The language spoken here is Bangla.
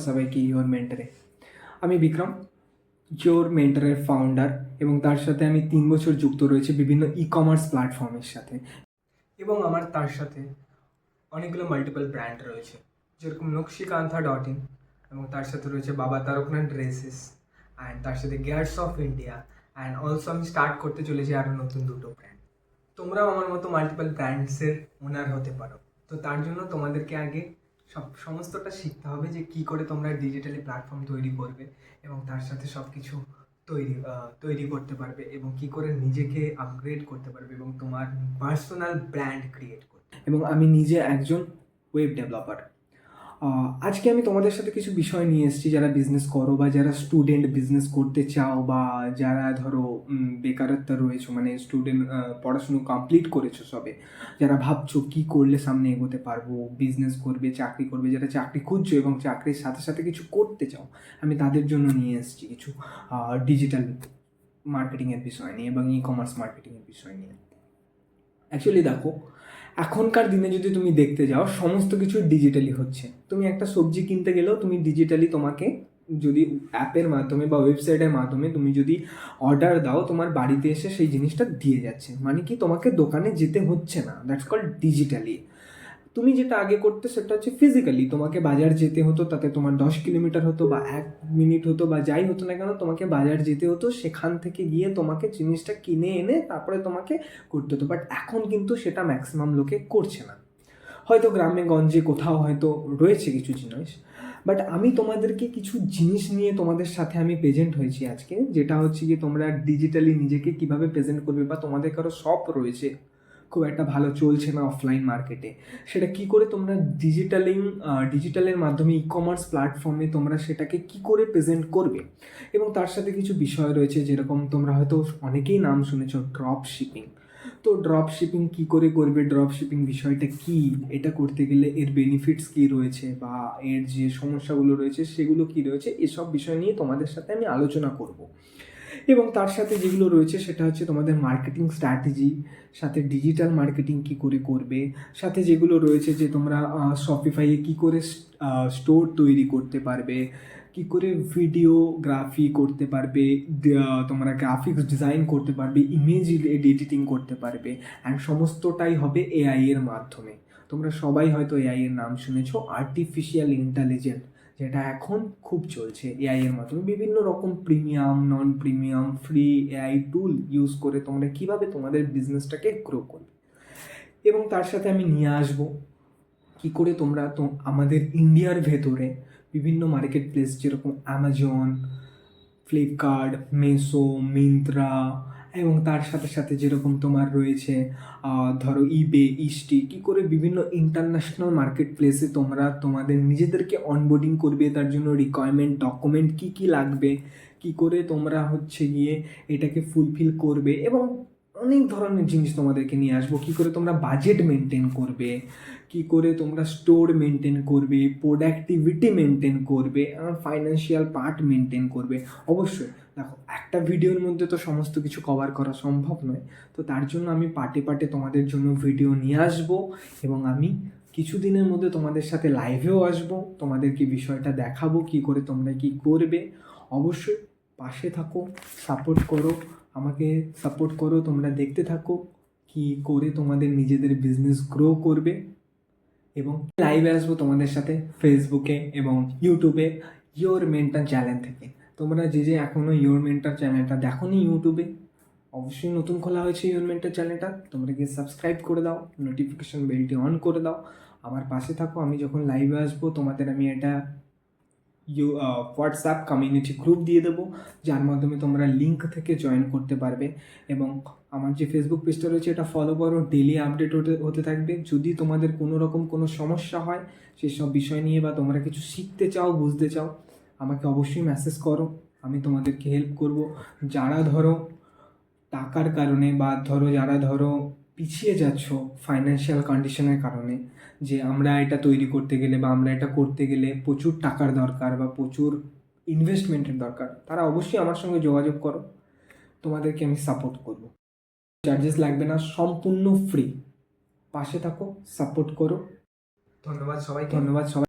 সবাইকে ইওর মেন্টরে। আমি বিক্রম, ইওর মেন্টরের ফাউন্ডার, এবং তার সাথে আমি 3 বছর যুক্ত রয়েছে বিভিন্ন ই-কমার্স প্ল্যাটফর্মের সাথে, এবং আমার তার সাথে অনেকগুলো মাল্টিপল ব্র্যান্ড রয়েছে, যেরকম নকশিকান্থা.in, এবং তার সাথে রয়েছে বাবা তারকনাথ ড্রেসেস, অ্যান্ড তার সাথে gears of India, and also আমি স্টার্ট করতে চলেছি আরও নতুন 2টো ব্র্যান্ড। তোমরাও আমার মতো মাল্টিপল ব্র্যান্ডসের ওনার হতে পারো। তো তার জন্য তোমাদেরকে আগে সমস্তটা শিখতে হবে যে কী করে তোমরা ডিজিটালি প্ল্যাটফর্ম তৈরি করবে, এবং তার সাথে সব কিছু তৈরি করতে পারবে, এবং কী করে নিজেকে আপগ্রেড করতে পারবে এবং তোমার পার্সোনাল ব্র্যান্ড ক্রিয়েট করতে। এবং আমি নিজে একজন ওয়েব ডেভেলপার। আজকে আমি তোমাদের সাথে কিছু বিষয় নিয়ে এসেছি, যারা বিজনেস করো বা যারা স্টুডেন্ট বিজনেস করতে চাও, বা যারা ধরো বেকারত্ব রয়েছে, মানে স্টুডেন্ট পড়াশুনো কমপ্লিট করেছো সবে, যারা ভাবছো কী করলে সামনে এগোতে পারবো, বিজনেস করবে, চাকরি করবে, যারা চাকরি খুঁজছো এবং চাকরির সাথে সাথে কিছু করতে চাও, আমি তাদের জন্য নিয়ে এসেছি কিছু ডিজিটাল মার্কেটিংয়ের বিষয় নিয়ে এবং ই-কমার্স মার্কেটিংয়ের বিষয় নিয়ে। অ্যাকচুয়ালি দেখো, এখনকার দিনে যদি তুমি দেখতে যাও, সমস্ত কিছু ডিজিটালি হচ্ছে। তুমি একটা সবজি কিনতে গেলেও তুমি ডিজিটালি, তোমাকে যদি অ্যাপের মাধ্যমে বা ওয়েবসাইটের মাধ্যমে তুমি যদি অর্ডার দাও, তোমার বাড়িতে এসে সেই জিনিসটা দিয়ে যাচ্ছে। মানে কি, তোমাকে দোকানে যেতে হচ্ছে না। That's called digitally. তুমি যেটা আগে করতে, সেটা হচ্ছে ফিজিক্যালি। তোমাকে বাজার যেতে হতো, তাতে তোমার 10 কিলোমিটার হতো বা 1 মিনিট হতো বা যাই হতো না কেন, তোমাকে বাজার যেতে হতো, সেখান থেকে গিয়ে তোমাকে জিনিসটা কিনে এনে তারপরে তোমাকে করতে হতো। বাট এখন কিন্তু সেটা ম্যাক্সিমাম লোকে করছে না। হয়তো গ্রামে গঞ্জে কোথাও হয়তো রয়েছে কিছু জিনিস, বাট আমি তোমাদেরকে কিছু জিনিস নিয়ে তোমাদের সাথে আমি প্রেজেন্ট হয়েছি আজকে, যেটা হচ্ছে কি তোমরা ডিজিটালি নিজেকে কিভাবে প্রেজেন্ট করবে, বা তোমাদের কারো শপ রয়েছে, খুব একটা ভালো চলছে না অফলাইন মার্কেটে, সেটা কি করে তোমরা ডিজিটালের মাধ্যমে ই-কমার্স প্ল্যাটফর্মে তোমরা সেটাকে কি করে প্রেজেন্ট করবে। এবং তার সাথে কিছু বিষয় রয়েছে, যেরকম তোমরা হয়তো অনেকেই নাম শুনেছো, ড্রপ শিপিং। তো ড্রপ শিপিং কী করে করবে, ড্রপ শিপিং বিষয়টা কী, এটা করতে গেলে এর বেনিফিটস কী রয়েছে, বা এর যে সমস্যাগুলো রয়েছে সেগুলো কী রয়েছে, এসব বিষয় নিয়ে তোমাদের সাথে আমি আলোচনা করব। এবং তার সাথে যেগুলো রয়েছে সেটা হচ্ছে তোমাদের মার্কেটিং স্ট্র্যাটেজি, সাথে ডিজিটাল মার্কেটিং কী করে করবে, সাথে যেগুলো রয়েছে যে তোমরা শপিফাইয়ে কী করে স্টোর তৈরি করতে পারবে, কী করে ভিডিওগ্রাফি করতে পারবে, তোমরা গ্রাফিক্স ডিজাইন করতে পারবে, ইমেজ এডিটিং করতে পারবে, অ্যান্ড সমস্তটাই হবে এআই এর মাধ্যমে। তোমরা সবাই হয়তো এআই এর নাম শুনেছো, আর্টিফিশিয়াল ইন্টেলিজেন্স, যেটা এখন খুব চলছে। এআই এর মাধ্যমে বিভিন্ন রকম premium, non premium, free AI tool use করে তোমরা কীভাবে তোমাদের বিজনেসটাকে গ্রো করবে। এবং তার সাথে আমি নিয়ে আসবো কী করে তোমরা আমাদের ইন্ডিয়ার ভেতরে বিভিন্ন মার্কেট প্লেস, যেরকম অ্যামাজন, ফ্লিপকার্ট, মেসো, মিন্ত্রা, এবং তার সাথে সাথে যেরকম তোমার রয়েছে ধরো ইবে, ইস্টি, কী করে বিভিন্ন ইন্টারন্যাশনাল মার্কেট প্লেসে তোমরা তোমাদের নিজেদেরকে অনবোর্ডিং করবে, তার জন্য রিকোয়ারমেন্ট ডকুমেন্ট কী কী লাগবে, কী করে তোমরা হচ্ছে গিয়ে এটাকে ফুলফিল করবে, এবং অনেক ধরনের জিনিস তোমাদেরকে নিয়ে আসবো। কী করে তোমরা বাজেট মেনটেন করবে, কী করে তোমরা স্টোর মেনটেন করবে, প্রোডাক্টিভিটি মেনটেন করবে, ফাইন্যান্সিয়াল পার্ট মেনটেন করবে। অবশ্যই দেখো, একটা ভিডিওর মধ্যে তো সমস্ত কিছু কভার করা সম্ভব নয়। তো তার জন্য আমি পার্টে পার্টে তোমাদের জন্য ভিডিও নিয়ে আসবো, এবং আমি কিছুদিনের মধ্যে তোমাদের সাথে লাইভেও আসবো, তোমাদেরকে বিষয়টা দেখাবো কী করে তোমরা কী করবে। অবশ্যই পাশে থাকো, সাপোর্ট করো, আমাকে সাপোর্ট করো, তোমরা দেখতে থাকো কী করে তোমাদের নিজেদের বিজনেস গ্রো করবে। এবং লাইভে আসবো তোমাদের সাথে ফেসবুকে এবং ইউটিউবে, ইওর মেন্টর চ্যানেল থেকে। তোমরা যে এখনও ইওর মেন্টর চ্যানেলটা দেখোনি ইউটিউবে, অবশ্যই নতুন খোলা হয়েছে ইওর মেন্টর চ্যানেলটা, তোমরা গিয়ে সাবস্ক্রাইব করে দাও, নোটিফিকেশন বেলটি অন করে দাও, আমার পাশে থাকো। আমি যখন লাইভে আসবো তোমাদের আমি এটা হোয়াটসঅ্যাপ কমিউনিটি গ্রুপ দিয়ে দেবো, যার মাধ্যমে তোমরা লিঙ্ক থেকে জয়েন করতে পারবে। এবং আমার যে ফেসবুক পেজটা রয়েছে এটা ফলো করো, ডেলি আপডেট হতে থাকবে। যদি তোমাদের কোনো রকম কোনো সমস্যা হয় সেসব বিষয় নিয়ে, বা তোমরা কিছু শিখতে চাও, বুঝতে চাও, আমাকে অবশ্যই মেসেজ করো, আমি তোমাদেরকে হেল্প করব। যারা ধরো টাকার কারণে, বা যারা ধরো পিছিয়ে যাচ্ছ ফাইন্যান্সিয়াল কন্ডিশনের কারণে, যে আমরা এটা তৈরি করতে গেলে বা আমরা এটা করতে গেলে প্রচুর টাকার দরকার বা প্রচুর ইনভেস্টমেন্টের দরকার, তারা অবশ্যই আমার সঙ্গে যোগাযোগ করো, তোমাদেরকে আমি সাপোর্ট করব। চার্জেস লাগবে না, সম্পূর্ণ ফ্রি। পাশে থাকো, সাপোর্ট করো। ধন্যবাদ সবাই।